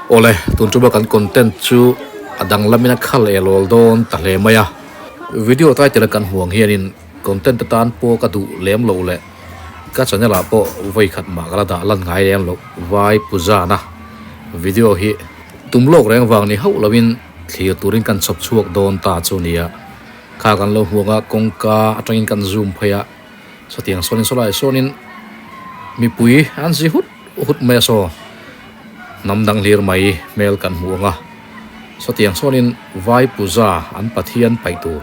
ole tun chuba kan content chu adang lamina khal elol don ta hle maya video title kan huang hianin content tan po ka du lem lo le ka channel a po voi khat ma kala da lan ngai lem lo vai puja na video hi tumlok reng wang ni ho lawin thlir turin kan chop chuak don ta chu nia kha kan lo huanga kongka atangin kan zoom phaya so tiang sonin solai sonin mi pui an si hut me so namdang lir mai mel kan huanga so tiang sonin vai puja an pathian paitu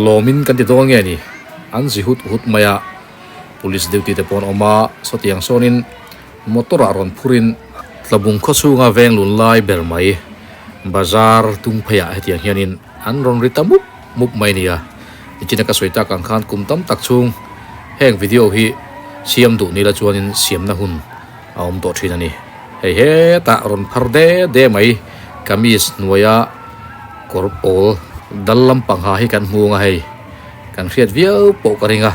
lomin kan ti dong nge ni an si hut maya police duty te pon oma so tiang sonin motor aron phurin tlabung kho chunga veng lun lai ber mai bazar tung phaya hetiang hianin an ron ritamup mup mai nia ichina ka soita kang khan kumtam tak chung heng video hi siam du ni la chuanin siam na hun aom to thina ni hei he ta ron phar de mai kamis nuaya korpol dalam pangha hi kan hunga hei kan riat viau po karinga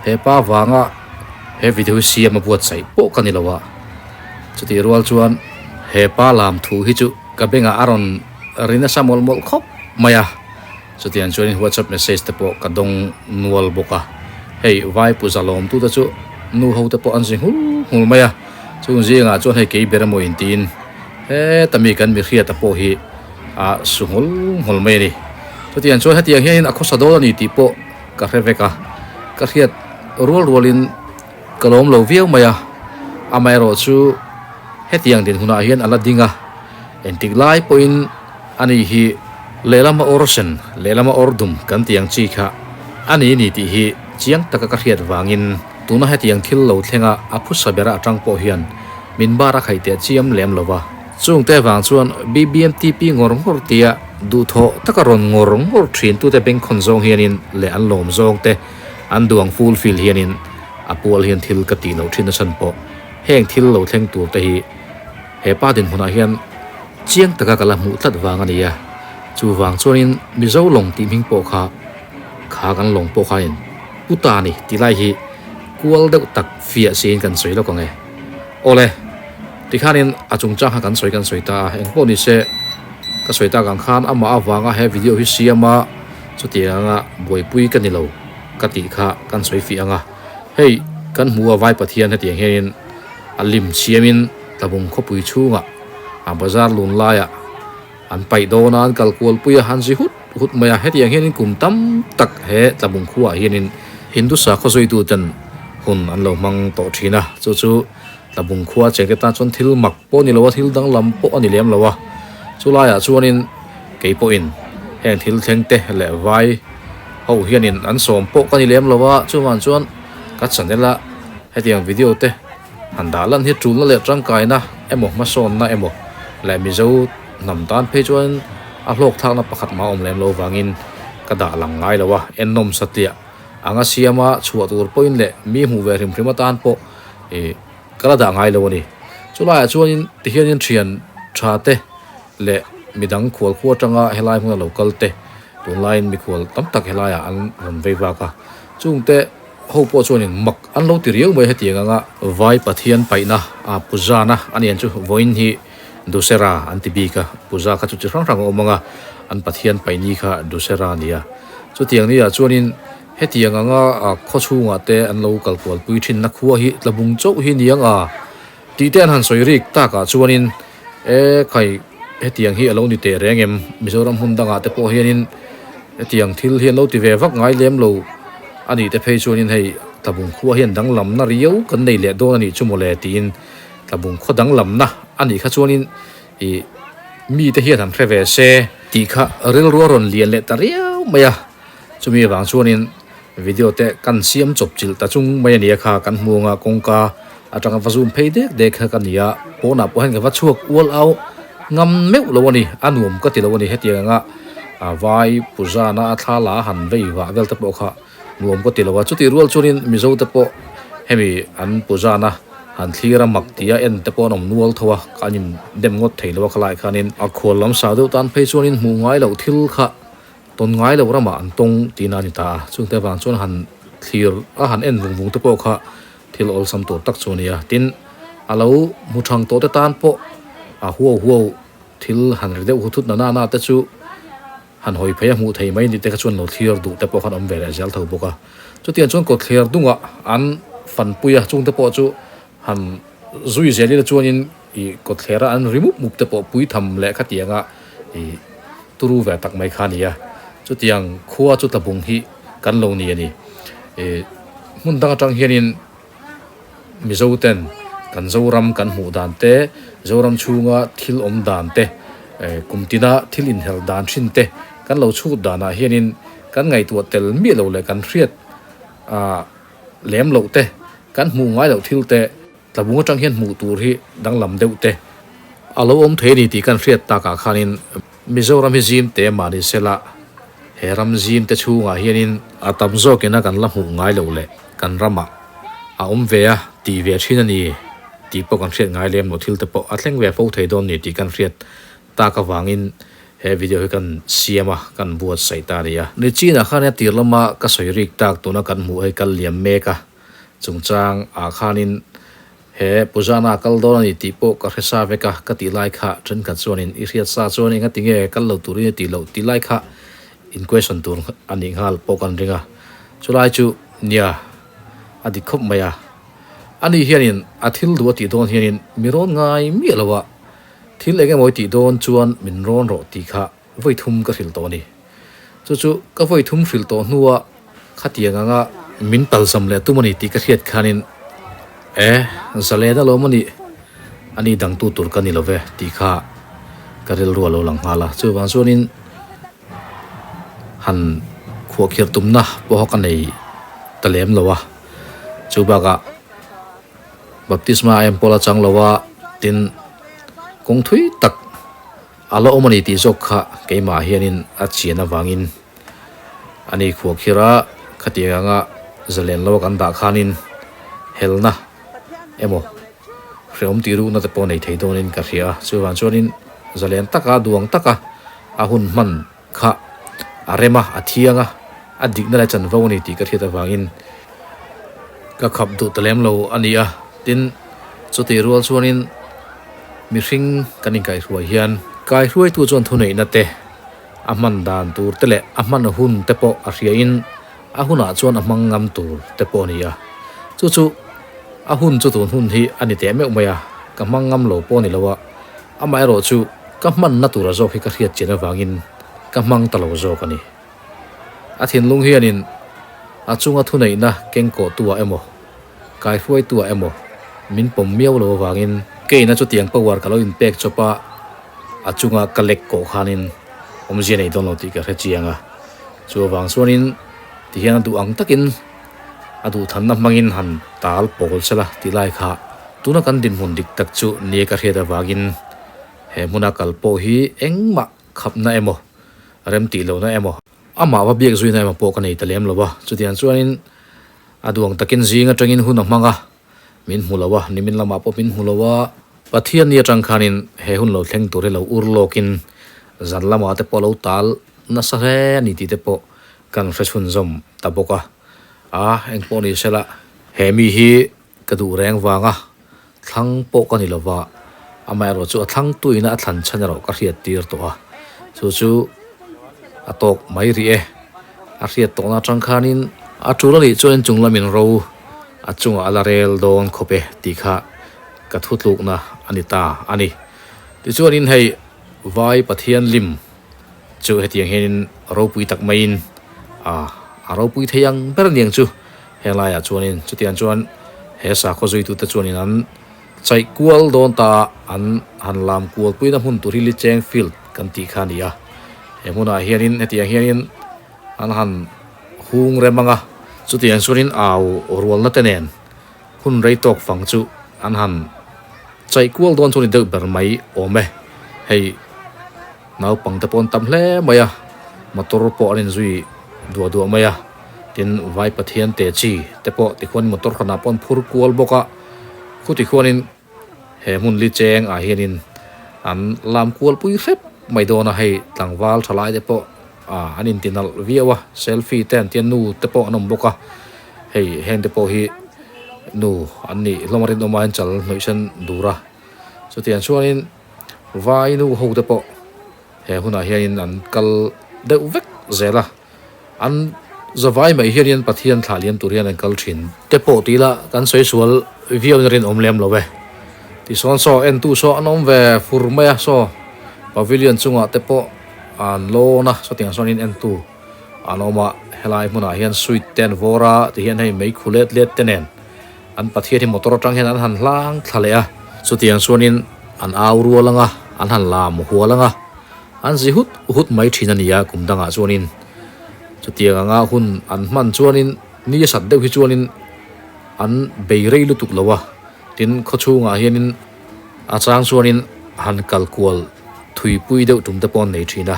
he pa wanga he video siam ma buat sai po kanilawa chuti rual chuan he pa lam thu hi chu ka benga aron rina samol mol khop maya chutian chuan whatsapp message te po ka dong nual boka hei vai pu zalom tu ta chu nu ho te po an sing hul maya chung zinga chuan hei ke beramo in tin he tami kan mi khia ta po hi a sungul hol mai ni chutian chuan hatiang hian a khosa do ni ti po ka reveka ka khiat rualin kalom lo viau maya amai ro chu hetiang din huna hian ala dinga entik lai point ani hi lelama orsen lelama ordum kan tiang chi kha ani ni ti hi chiang taka ka hiat wangin tuna hetiang thil lo thlenga aphu sabera atang po hian min bara khaite chiam lem lova chung te wang chuan bbmtp ngor tia du tho takaron ngor thin tu te beng khonjong hianin le an lom zong te an duang fulfill hianin apol hian thil ka ti lo thina san po heng thil lo thleng tur te hi he pa din huna hian chiang taka kala mu tlat wang ania chu wang chuanin mizo long tim hing po kha kan long po khain utani tilai hi kual deuh tak fia sin kan soi lo konge ole tikhanin achung chang kan soi ta eng po ni se ka soi ta kan khan ama awanga he video hi siama chutianga boipui kan ni lo ka ti kha kan soi fi anga hei kan muwa vai pathian hetiang hein alim siamin tabung khopui chunga a bazar lun laya an pai dona an kalkual puya han si hut maya hetiang hianin kumtam tak he tabung khuwa hianin hindu sa khosoi tu tan hun an lo mang to thina chu tabung khuwa cheke ta chon thil mak po ni lowa thil dang lam po ani lem lowa chulaya chuanin keipo in heng thil thlengte le vai ho hianin an som po kani lem lowa chuman chuan ka chanela hetiang video te handalan hi trul le tangkai na emo ma son na emo le mi zo nam tan phe chuan a hlok thak na pakhat ma om lem lo wangin ka da lang ngai lawa ennom satia anga siama chuwa tur point le mi hu ve rim prima tan po e kala da ngai lo ni chula chuanin ti hianin thian thate le midang khwal khuwa tanga helai hmu local te online mi khwal tam tak helaya an ron ve wa ka chung te ho po chuanin mak an lo ti riau mai hetianga nga vai pathian paina a pujana ani an chu voin hi dusera antibika puja kha chu rang omanga an pathian paini kha dusera nia chu tiang nia chuanin hetianga nga kho chunga te an lo kalpol pui thin na khuwa hi tlabung chau hi nianga ti ten han soirik ta ka chuanin e khai hetiang hi alo ni te rengem mizoram hundanga te po hianin hetiang thil hian lo ti ve vak ngai lem lo ani te phei chuanin hei tabung khuwa hian dang lam na riau kan nei le don ani chumole tin tabung kho dang lam na ani kha chuanin i mi te hian han khrewe se ti kha rel ron lian le ta riau maya chumi wang chuanin video te kan siam chop chil ta chung mai ani kha kan hmuanga kongka atanga vazum phei de kha kan nia pona po hen ga chuak wal au ngam meu lo ani anuam ka ti lo ani hetianga vai pujana athala han vei wa vel ta po kha nuam ko tilawa chuti rual chunin mizo te po hemi an pujana han thira mak tia en te po nom nual thowa kanim dem ngot theilawa khalai khanin a kholam sa do tan phei chunin mu ngai lo thil kha ton ngai lo rama an tong tina ni ta chung te wang chun han thir a han en vung te po kha thil ol sam to tak chunia tin alo muthang to te tan po หัวthil han re deuh thut na te chu han hoi phei mu thei mai ni te ka chuan lo thlir du te pawh khan om ve le zal tho boka chu tian chuan ko thlir dunga an fan puya chung te pawh chu han zui zeli la chuan in I ko thera an remove muk te pawh pui tham le kha tianga I turu ve tak mai kha nia chu tiang khuwa chu tabung hi kan lo ni ani mun dang atang hianin mizo ten kan zoram kan mu dan te zoram chunga thil om dan te kumtina thil in hel dan thin te kan lo chu dana hianin kan ngai tu tel mi lo le kan hriat lem lo te kan mu ngai lo thil te tabung atang hian mu tur hi dang lam deuh te alo om the ni ti kan hriat ta ka khanin mizoram hi jim te mani sela heram jim te chunga hianin atam zo kena kan la mu ngai lo le kan rama om ve a ti ve thina ni ti po kan hriat ngai lem no thil te po atleng ve fo thei don ni ti kan hriat ta ka wangin he video kan siama kan buat sai ta ria ni china khania tirlama ka soirik tak to na kan mu ai kal liam meka chungchang a khanin he pujana kal don ni ti po ka resa veka ka ti lai kha tren ka chuanin I riat sa chuan inga tinge kal lo turi ti lai kha in question tur ani hal po kan ringa chulai chu nia adi khop maya ani hianin athil du ti don hianin miron ngai mi lawa thil enge moi ti don chuan min ron ro ti kha voi thum ka ril to ni chu ka voi thum ril to nuwa khatianga nga min pal sam le tumani ti ka riat khanin zale da lo mani ani dang tu tur ka ni love ti kha ka ril ro lo lang hala chu wang chuanin han khuwa khir tumna po ka nei talem lowa chu baga baptisma em pola chang lowa tin kong thui tak alo omani ti zokha keima hianin achiana wangin ani khuwa khira khatianga zalen lo kan da khanin helna emo freom ti ru na te po nei theidonin ka ria chuwan chuanin zalen taka duang taka ahun man kha arema athianga adik na chan vawni ti ka theta wangin ka khap du talem lo ania tin chuti rual chuanin mi hring kanin kai ruai hian kai ruai tu chon thunei na te aman dan tur tele aman hun te po a ria in ahuna chuan amang ngam tur te po nia chu ahun chu tun hun hi ani te me umaya ka mangam lo po ni lawa amai ro chu ka man na tur zo hi ka riat chena wangin ka mang talo zo kani athin lung hianin achunga thunei na kengko tua emo kai huai tua emo min pom miau lo wangin keina chu tiang power kalo in pek chopa achunga kalek ko khanin omje nei don lo ti ka rechianga chu wang suanin ti hian du ang takin adu thanna mangin han tal pol sela ti lai kha tuna kan din mun dik tak chu ne ka heda wagin he muna kalpo hi engma khapna emo rem ti lo na emo ama wa biak zui na emo po ka nei talem lo wa chu tian chuanin aduang takin zinga tangin hun manga min hulawa nimin lama po min hulawa pathian ni atang khanin he hun lo thleng tur lo ur lokin zan lama te polo tal na sa he ni ti te po kan freshun zom taboka eng po ni sela he mi hi kadu reng wanga thlang po ka ni lova amai ro chu thlang tuina thlan chhan ro ka riat tir to chu atok mai ri a riat to na tang khanin aturali chuan chunglamin ro achunga alarel don khope tikha ka thutluk na anita ani ti chuanin hei vai pathian lim chu hetiang henin ro pui tak main aro pui theyang ber niang chu helaya chuanin chutian chuan he sa kho zui tu te chuanin an chai kual don ta an han lam kual pui na hun turi li cheng field kan ti khania he muna hianin hetiang hianin an han hung remanga chutian chuanin au rual na tenen hun rei tok fang chu an han chai kual don chuanin de ber mai ome hei nau pang te pon tam hle maya motor po anin zui dua maya tin vai pathian te chi te po ti khon motor khana pon phur kual boka khuti khonin he mun li cheng a hianin an lam kual pui rep mai do na hei tlangwal thalai te po anin tinal viawa selfie ten tian nu te po anom boka hei heng te po hi nu anni lomarin omain chal noisan dura so tian chuanin vai nu ho te po he huna hian an kal deuh vek zela an zawai mai hian pathian thalian turian an kal thin te po tila kan soi sual viau rin omlem lo ve ti son so en tu so anom ve furmaya so pavilion chunga te po an lo na so tiang sonin en tu anoma helai huna hian suit ten vora ti hian hei mei khulet let tenen an pathian hi motor tang hian an han hlang thalea so tiang sonin an auru langa an han lam hualanga an zi hut mai thina nia kumdanga chuanin chu tianga nga hun an man chuanin ni sat deuh hi chuanin an beirei lutuk lowa tin khochunga hianin achang chuanin han kalkual thui pui deuh tum te pon nei thina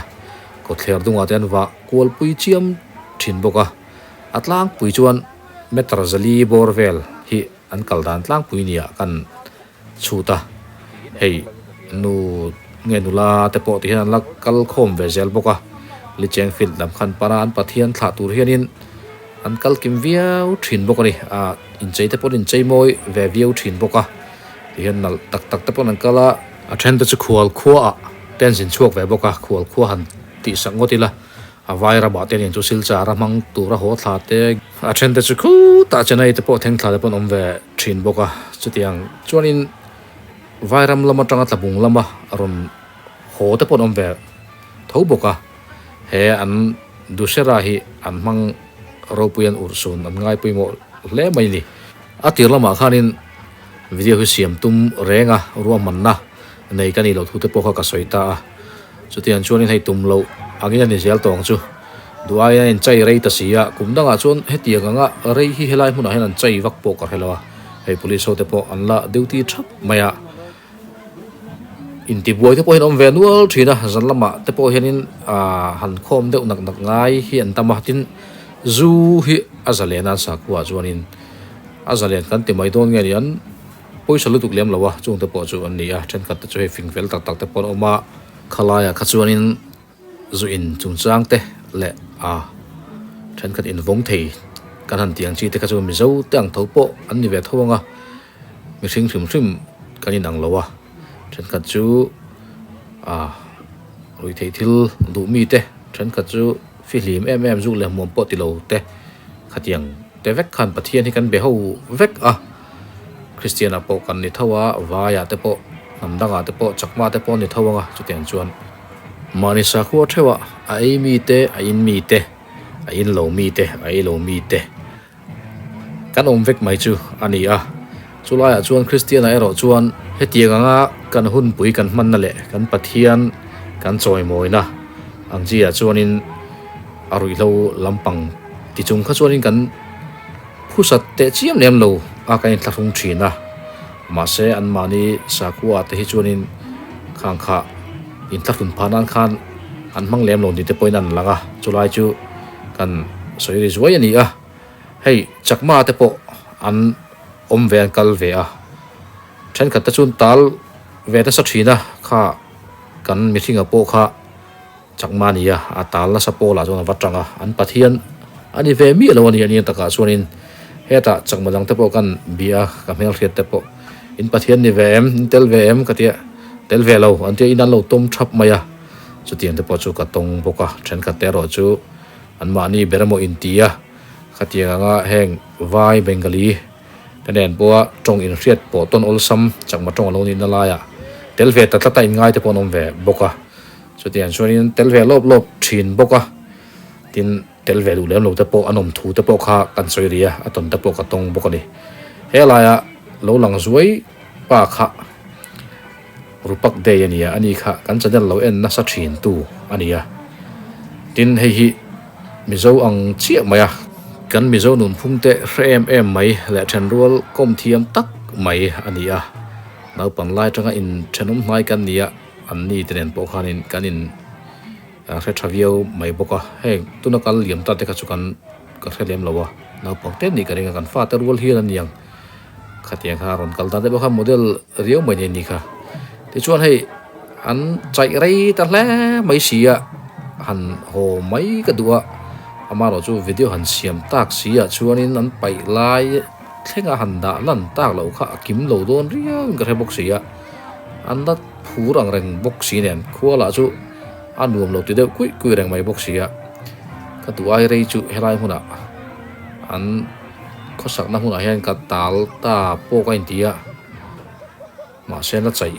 ko thler dunga ten wa kual pui chiam thin boka atlang pui chuan metrazali borvel hi an kaldan tlang pui nia kan chuta hei nu nge nula te po ti han lak kal khom ve zel boka li cheng fil dam khan para an pathian thla tur hianin an kal kim viau thin boka ni a in chei te pon in chei moi ve viau thin boka ti hian nal tak tak te pon an kala a then te chu khual khua a ten sin chuak ve boka khual khua han ti sangotila a vai ra ba ten in chu sil cha ra mang tu ra ho thla te a then te chu khu ta chanai te po theng thla te pon om ve thin boka chu tiang chuanin vairam lama tanga tlabung lama aron ho te pon om ve tho boka he an dusera hi an mang ropuyan ursun an ngai puimo le mai ni atir lama khanin video hi siam tum renga ruam manna nei kani lo thu te poka ka soita chutian chuanin hei tum lo angin ani zel tong chu duaya in chai rei ta sia kumdanga chuan hetianga nga rei hi helai huna hen an chai vak po ka helawa hei police ho te po an la duty thap maya in ti buai te po hin om venual thina zanlama te po hianin han khom deuh nak nak ngai hi an tama tin zu hi azalena sakwa chuanin azalen kan ti mai don nge ni an poisa lutuk lem lawa chung te po chu an nia then khat te chu he fingvel tak tak te pon oma khalaya khachuanin zu in chungchang te le then khat in vong thei kan han tiang chi te khachu mi zo tang tho po an ni ve thawanga mi hring hrim kan in ang lawa then khat chu rui thei thil du mi te then khat chu filim zu le mom po ti lo te khatiang te vek khan pathian hi kan be ho vek Christian apo kan ni thawa vaya te po namdanga te po chakma te po ni thawanga chutian chuan mani sa khu thewa ai mi te in mi te in lo mi te ai lo mi te kan om vek mai chu ani chulaya chuan Christian ai ro chuan hetianga nga kan hun pui kan man na le kan pathian kan choi moina angjia chuanin arui lo lampang ti chung kha chuanin kan phusat te chiam lem lo kain thlung thina ma se an mani sakua te hi chuanin khang kha in thlun phanan khan an mang lem lo ni te poinan langa chulai chu kan soiri zuai ani hei chakma te po an om ve an kal ve then khat ta chun tal ve ta sa thina kha kan mi thinga po kha chakma ni a tal la sa po la chona watanga an pathian ani ve mi lo ani ani taka chuanin heta chakmalang te po kan bia ka mel khiat te po in pathian ni vem tel vem katia tel ve lo antia inan lo tom thap maya chu tian te po chu ka tong boka then ka te ro chu an mani beramo intia khatia nga heng vai bengali tenen po tong in riat po ton ol sam chakma tong lo ni na la ya tel ve ta ta in ngai te po nom ve boka chu tian chuanin tel ve lop thin boka tin tel ve lu lem lo te po anom thu te po kha kan soiria aton te po ka tong boka ni helaya lo lang zuai pa kha rupak de ania ani kha kan chadel lo en na sa thin tu ania tin hei hi mizo ang chia maya kan mizo nun phungte em mai le then rol kom thiam tak mai ania nau pan lai tanga in thenum mai kan nia an ni tenen po khanin kanin re thavio mai boka heng tuna kal liam ta te kha chukan ka khelem lawa nau pangte ni ka ringa kan fa ta rol hi an yang khatiang kha ron kal ta te boka model rio mai ni kha ti chuan hei an chai rei ta hle mai sia han ho mai ka duwa amaro chu video han siam tak sia chuanin an pai lai thenga han da lan tak lo kha kim lo don riang ka rebok sia an dat phú rằng rèn bốc xí nè khua là chú ăn nuông lột từ đâu cúi rèn mày bốc xí á cái tụ ai đây chú hay lai hôn à anh có sắc na hôn à hiện cái tal ta po cái tia mà xem nó chạy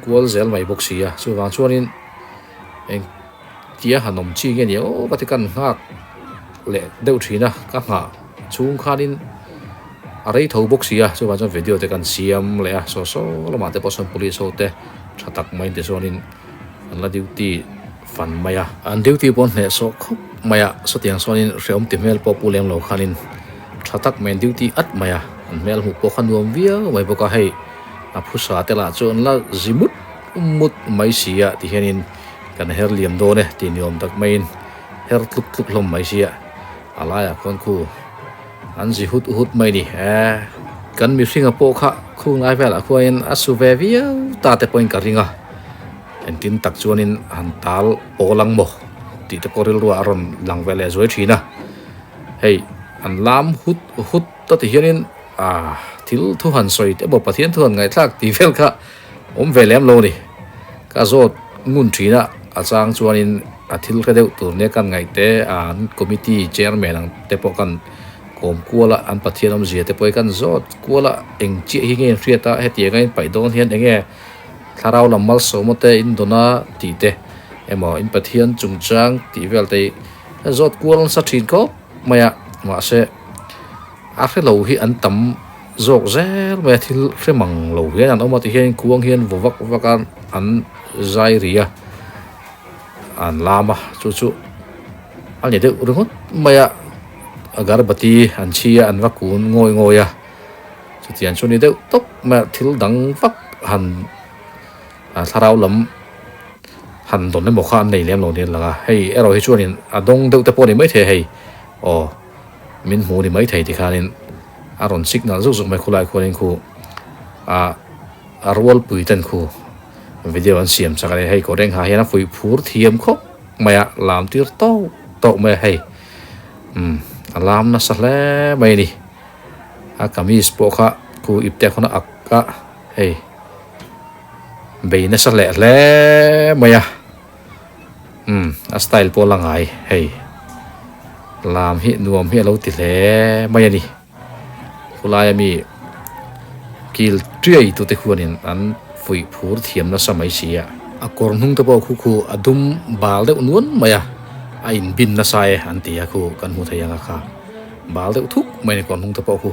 cua dẻo mày bốc xí à chú vàng chú nên anh tia hành động chi cái nhiều bắt cái ngạc lệ đâu chỉ na các ngà chung khai nên ở đây thầu bốc xí à chú vàng trong video thì cần xem lệ à so là mà để bớt police hốt để chặt tắc mấy để cho nên anh là duty phần mày à anh duty bọn này so khóc mày à so tiếng so nên sẽ tìm mail popular lâu khanin chặt tắc mấy duty ắt mày à anh mail hụt bốc khăn nuông vía mày bốc hay à phút sau thế là cho anh là zimut mut mấy xí à thì hiện nên cần her liam đồ này thì niệm tắc mấy her tuk lom mấy xí à alai à con khu anh chỉ hút mấy đi à cần mi Singapore khá khu ngay về là khu anh asuve vía ta te point cả ringa anh tin tắc cho nên anh tal po lang mo thì te poril ru aron lang về lại rồi China hey anh làm hút ta thì hiện nên à thiếu thu hành soi te bộ phát hiện thu hành ngày thắc thì về cả về làm lâu đi cả rồi ngun China à sang cho nên à thiếu cái đầu tuần này kan ngày te anh committee chairman ang te po kan gồm cua là anh phát hiện ông gì thì bây giờ rót cua là anh chị hi nghe phía ta hết tiếng anh phải đón hiện anh nghe thà đâu làm mal số một tê in đona tí tê em mà anh phát hiện trung trang tí về tê rót cua là sát chín có mà sẽ cái lầu hi anh tắm rót rẽ về thì cái măng lầu hi anh ông mà thì hiện cua hiện vô vắc anh dai ria anh làm à chú anh nhận được đúng không mà agar bati an chia an vakun ngồi à cho tiền cho nên đâu tóc mà thiếu đắng vắc hàn thao lắm hàn đồn đến một khan này làm lâu nên là hay rồi hay cho nên đông đâu tập này mấy thế hay mình hồ thì mấy thầy thì khan nên rồi signal giúp mấy khu lại khu nên khu role bùi tên khu video anh xem sao cái hay có đang hay nó phơi phur thiêm khóc mày làm tiêu to mày hay alam na sale mai ni kami sport kha ku ipte khona akka hey be na sale le maya style po langai hey lam hi nuam hi lo ti le maya ni kulai mi kil triai tu te khuanin an fui phur thiam na samai sia akor nung te bo khu adum bal de unun maya ain bin na sai antia khu kan hu thayanga kha bal de thuk mai kon hung ta po khu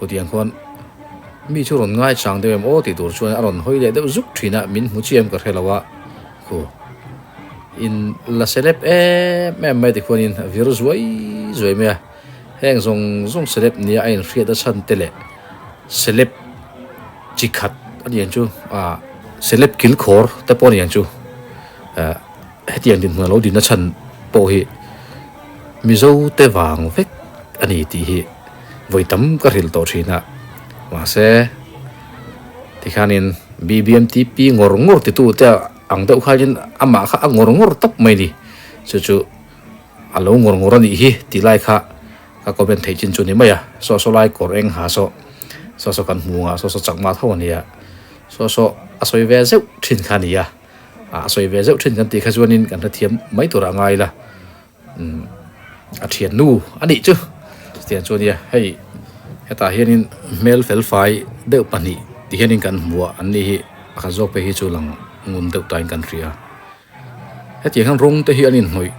tiang kon mi chu ron ngai chang de em o ti tur chuan aron hoi le de zuk thina min hu chiam ka helawa khu in la selep me mai de kon in virus zoi me heng zong selep ni ain ria da chan tele selep chikhat ani an chu selep kil khor ta pon yan chu hetiang din ma lo din na chan po hi mizo te wang vek ani ti hi voi tam ka ril to thina ma se ti khanin BBMTP ngor ti tu te ang deuh khalin ama kha ngor tak mai ni chu alo ngor ani hi ti lai kha ka comment thei chin chu ni maya so lai koreng ha so kan muanga so chakma thaw ni ya so asoi ve zeu thin khania asoi ve zeu thin kan ti khajuanin kan thiam mai tura ngai la thian nu ani chu tian chu nia hei heta hianin mail fel fai deuh pani ti hianin kan mua ani hi kha jok pe hi chu lang ngun deuh tain kan ria heti han rong te hi anin hoi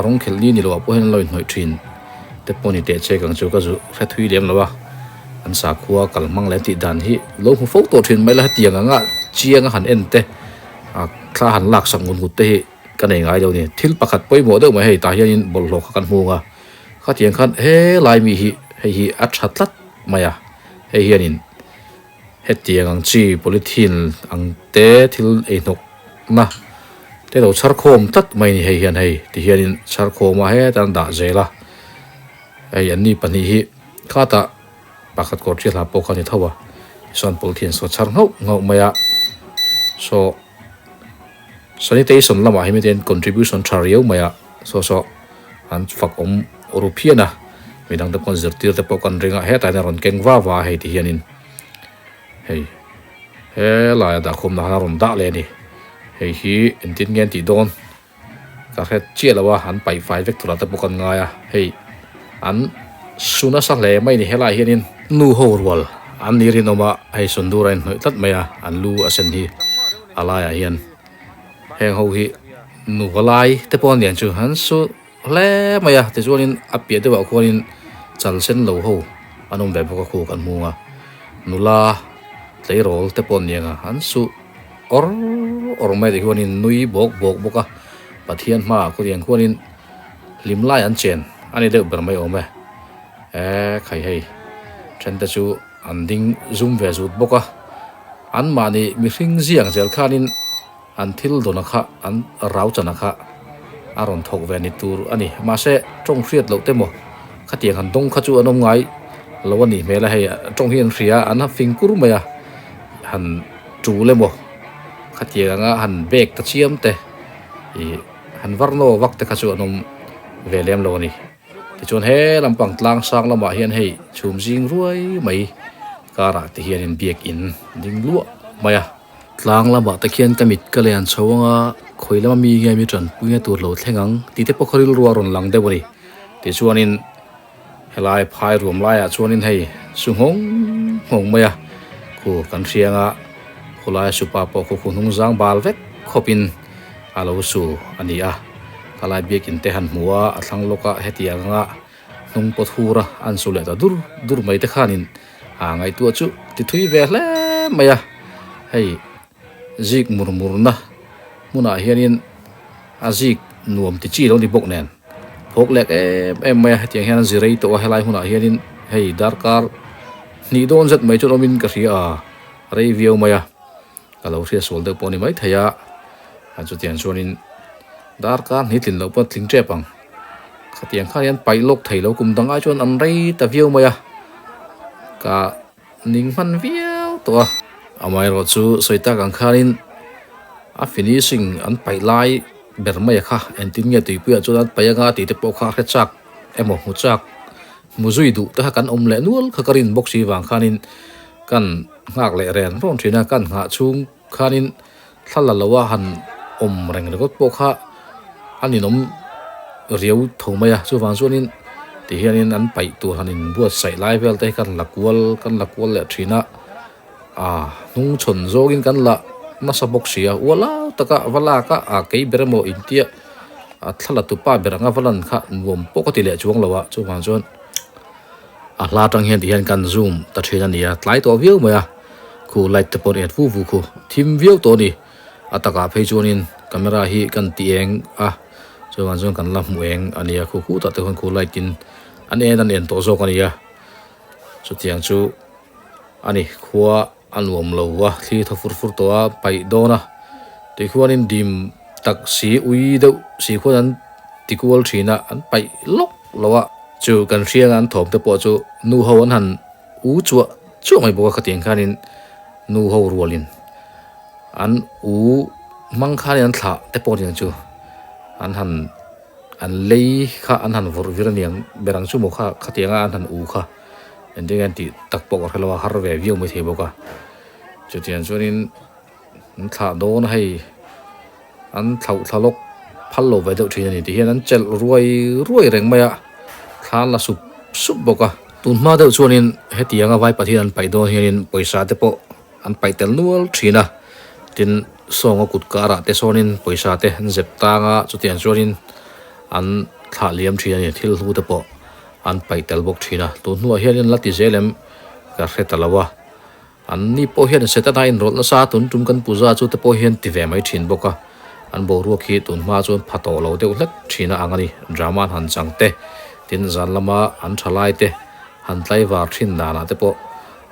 rong khel ni lo po hen loi hoi thin te poni te che kang chu ka zu kha thui lem lawa an sa khuwa kalmang le ti dan hi lo hu fok to thin mai la tiang anga chiang han en te thla han lak sang ngun te hi kan ei ngai lo ni thil pakhat poi mo deuh mai hei ta hianin bol lo kan hunga kha tiang khan he lai mi hi a thatlat maya he hianin he tiang ang chi polythene ang te thil ei nok na te lo char khom tat mai ni hei hian hei ti hianin char khoma he tan da zela ei an ni pani hi kha ta pakhat ko thila po khani thawa son polythene so char ngau maya so sanitation lama hi meten contribution thariau maya so an fak rupiana midang te kon zirtir te po kon ringa he ta ron keng wa hei ti hianin hei he la da khom na ron da le ni hei hi in tin ngen ti don ka khet chia lawa han pai fai vek tura ta bukan nga ya hei an suna sa le mai ni helai hianin nu ho rwal an nirin oma hei sundurain noi tat maya an lu asen hi alaya hian heng ho hi nu walai te pon lian chu han su le maya te chuanin apia te wa khonin chal sen lo ho anom ve boka khu kan munga nula tleirol te pon nianga han su or mai de khonin nui bok boka pathian ma ko riang khonin limlai an chen ani de ber mai ome khai hei chen ta chu an ding zoom ve zut boka an mani mi hring ziang zel khanin an thil dona kha an rau chana kha aron thok ve ni tur ani ma se tong hriat lo te mo khatiang han dong kha chu anom ngai lawani mela hei tong hian ria an ha fingkur maya han chu le mo khatiang nga han bek ta chiam te i han varno wak te kha chu anom ve lem lo ni ti chon he lampang tlang sang lama hian hei chum jing ruai mai kara te hian in biak in ding lu maya tlang lama ta khian kamit kalian chawanga khoilama mi nge mi tran puya tur lo thengang ti te pokharil ruwa ron lang de bori ti chuanin helai phai rum lai a chuanin hei sunghong hong maya khu kan rianga khulai supa po khu khunung jang bal vek khopin alo su ania kalai biakin te han muwa athlang loka hetianga nung pothura an sule ta dur mai te khanin a ngai tu chu ti thui ve hle maya hei zik murmurna muna hianin azik nuam ti chi lo ni bok nen phok lek em mai hetiang hian zirei to helai huna hianin hei darkar ni don zat mai chu lomin ka ria review maya kalo ria sol de poni mai thaya an chu tian chuanin darkar ni tin lo pa tling trepang khatiang khan pai lok thei lo kum danga chuan an rei ta view maya ka ning man viau to amai ro chu soita kang khanin a finishing an pai lai ber mai kha en tin nge tui pu chu an pai nga ti te po kha khe chak emo hu chak mu zui du ta kan om le nual kha karin boxi wang khanin kan ngak le ren ron thina kan nga chung khanin thlala lawa han om reng regot po kha ani nom riau thomaya chu wang chuanin ti hianin an pai tur hanin buat sai lai vel te kan lakwal le thina nung chon zogin kan la nasa boxia wala taka wala ka a kei bermo intia a thala tu pa beranga valan kha ngom pokoti le chuang lawa chu wang chuan a hla tang hian ti hian kan zoom ta thina nia tlai to view maya khu light te pon et vu khu thim view to ni ataka phei chuanin camera hi kan ti eng chu wang chuan kan la mueng ania khu ta te hon khu light in an en to zo kania chu tiang chu ani khuwa anwam lowa thli thafur to a pai dona te khuanin dim tak si ui do si khuan tikual thina an pai lok lowa chu kan riang an thom te po chu nu ho an han u chu mai bo khating khanin nu ho rualin an u mang khan an thla te po jang chu an han an lei kha an han vor viraniang berang chu mo kha khatianga an han u kha ending ti takpo ko khalawa harve view mai thebo ka chutian chuanin thla don hei an thlok phallo ve deuh thina ni ti hian an chel ruai reng maya thla la sup boka tunma deuh chuanin hetianga vai pathian an pai don hianin poisa te po an pai tel nual thina tin songa kutkara te sonin poisa te zep tanga chutian chuanin an thla liam thina ni thil hu te po an pai tel bok thina tunma hianin lati zelem ka hetalawa an ni po hian seta na in rol na sa tun tum kan puja chu te po hian ti ve mai thin boka an bo ru khi tun ma chon phato lo deuh hlek thina angani drama han changte tin zan lama an thalai te han tlai war thin na na te po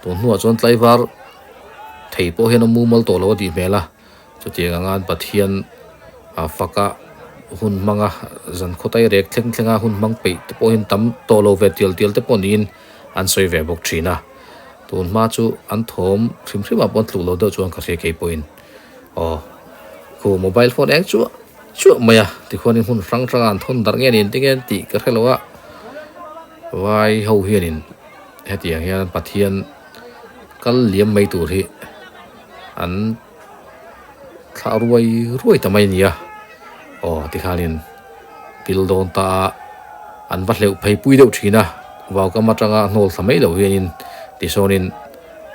tun hu chon tlai war thei po hian mu mal to lo di mela chu ti angan pathian a faka hun manga zan khotai rek thlenga hun mang pe te po hian tam to lo ve tial te po nin an soi ve bok thina tun ma chu an thom thrim a pon tlu lo do chuan ka se ke point ko mobile phone ek chu maya ti khonin hun rang an thon dar nge nin tingen ti ka khelawa vai ho hianin hetiang hian pathian kal liam mai tur hi an thla ruai tamai nia ti khalin pil don ta an va hleu phei pui deuh thina waw ka matanga hnol thamei lo hianin ti sonin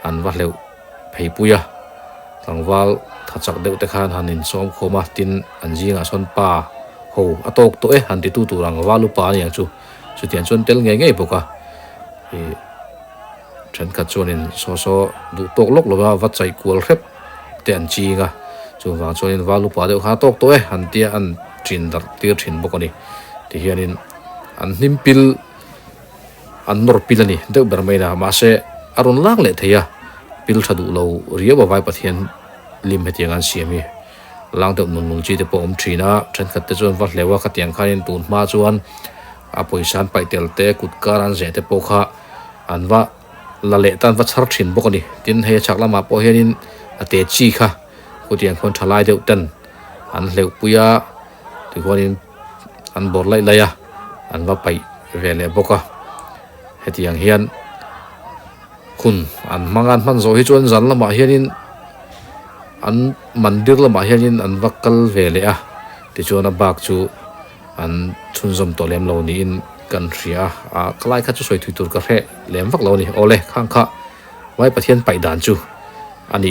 an va hleu phei puya tlangwal thachak deuh te khan hanin som khoma tin an jinga son pa ho atok to han ti tu turang walu pa ni chu tian chon tel nge boka than khat chonin so du tok lok lova va chai kual rep te an chinga chu wa chonin walu pa deuh kha tok to han tia an trin dar tir thin bokani ti hianin an hnimpil an nor pilani deuh ber maina ma se arun lang le theya pil thadu lo ria ba vai pathian lim hetiang an siami lang deuh nun chi te po thina than khat te chon va hlewa khatiang khanin tun ma chuan a poisan paitel te kutkaran je te pokha anwa la le tan va chhar thin bokani tin he chaklama po hianin ate chi kha kutiang khon thalai deuh tan an hleu puya ti khonin an bor lai laya an va pai vele boka hetiang hian khun an mangan man zo hi chuan zan lama hianin an mandir lama hianin an vakal vele a ti chuan a bak chu an thunzom to lem lo ni in kan ria a klai kha chu soi thui tur ka hre lem vak lo ni ole khang kha vai pathian pai dan chu ani